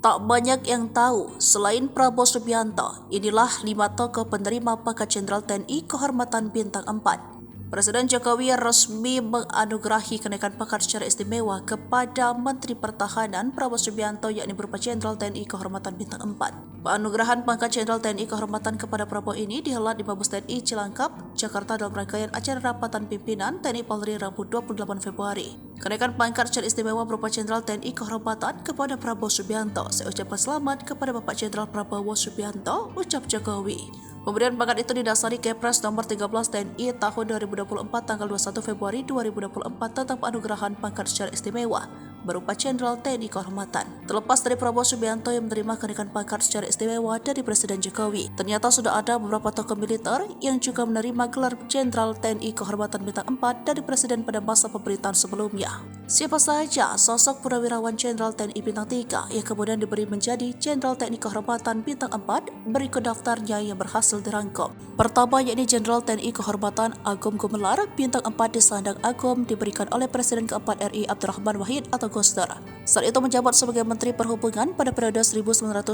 Tak banyak yang tahu, selain Prabowo Subianto, inilah 5 tokoh penerima pangkat Jenderal TNI Kehormatan Bintang 4. Presiden Jokowi resmi menganugerahi kenaikan pangkat secara istimewa kepada Menteri Pertahanan Prabowo Subianto yakni berupa Jenderal TNI Kehormatan Bintang 4. Penganugerahan pangkat Jenderal TNI Kehormatan kepada Prabowo ini dihelat di Mabes TNI Cilangkap, Jakarta dalam rangkaian acara rapatan pimpinan TNI Polri Rabu 28 Februari. Kenaikan pangkat secara istimewa berupa Jenderal TNI Kehormatan kepada Prabowo Subianto. Saya ucapkan selamat kepada Bapak Jenderal Prabowo Subianto, ucap Jokowi. Pemberian pangkat itu didasari Kepres nomor 13 TNI tahun 2024 tanggal 21 Februari 2024 tentang penganugerahan pangkat secara istimewa berupa Jenderal TNI Kehormatan. Terlepas dari Prabowo Subianto yang menerima kenaikan pangkat secara istimewa dari Presiden Jokowi, ternyata sudah ada beberapa tokoh militer yang juga menerima gelar Jenderal TNI Kehormatan Bintang 4 dari Presiden pada masa pemerintahan sebelumnya. Siapa saja sosok purnawirawan Jenderal TNI Bintang 3 yang kemudian diberi menjadi Jenderal TNI Kehormatan Bintang 4 berikut daftarnya yang berhasil dirangkum. Pertama yakni Jenderal TNI Kehormatan Agum Gumelar Bintang 4 di Sandang Agum diberikan oleh Presiden keempat RI Abdurrahman Wahid atau Gusdur. Saat itu menjabat sebagai Menteri Perhubungan pada periode 1999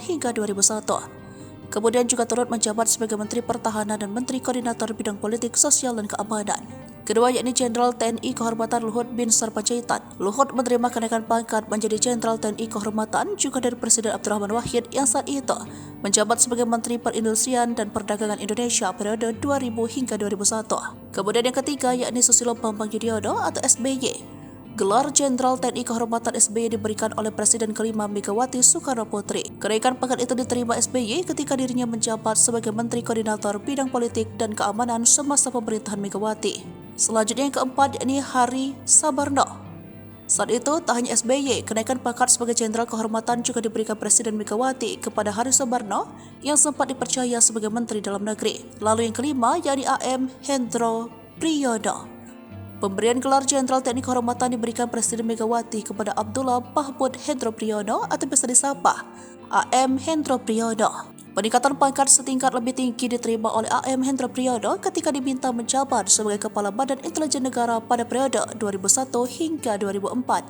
hingga 2001. Kemudian juga turut menjabat sebagai Menteri Pertahanan dan Menteri Koordinator Bidang Politik, Sosial, dan Keamanan. Kedua yakni Jenderal TNI Kehormatan Luhut bin Sarpanjaitan. Luhut menerima kenaikan pangkat menjadi Jenderal TNI Kehormatan juga dari Presiden Abdurrahman Wahid yang saat itu menjabat sebagai Menteri Perindustrian dan Perdagangan Indonesia periode 2000 hingga 2001. Kemudian yang ketiga yakni Susilo Bambang Yudhoyono atau SBY. Gelar Jenderal TNI Kehormatan SBY diberikan oleh Presiden kelima Megawati Soekarno Putri. Kenaikan pangkat itu diterima SBY ketika dirinya menjabat sebagai Menteri Koordinator Bidang Politik dan Keamanan semasa pemerintahan Megawati. Selanjutnya yang keempat yakni Hari Sabarno. Saat itu tak hanya SBY, kenaikan pangkat sebagai Jenderal Kehormatan juga diberikan Presiden Megawati kepada Hari Sabarno yang sempat dipercaya sebagai Menteri Dalam Negeri. Lalu yang kelima yakni AM Hendro Priyono. Pemberian gelar Jenderal TNI Kehormatan diberikan Presiden Megawati kepada Abdullah Mahmud Hendro Priyono atau biasa disapa AM Hendro Priyono. Peningkatan pangkat setingkat lebih tinggi diterima oleh AM Hendro Priyono ketika diminta menjabat sebagai Kepala Badan Intelijen Negara pada periode 2001 hingga 2004.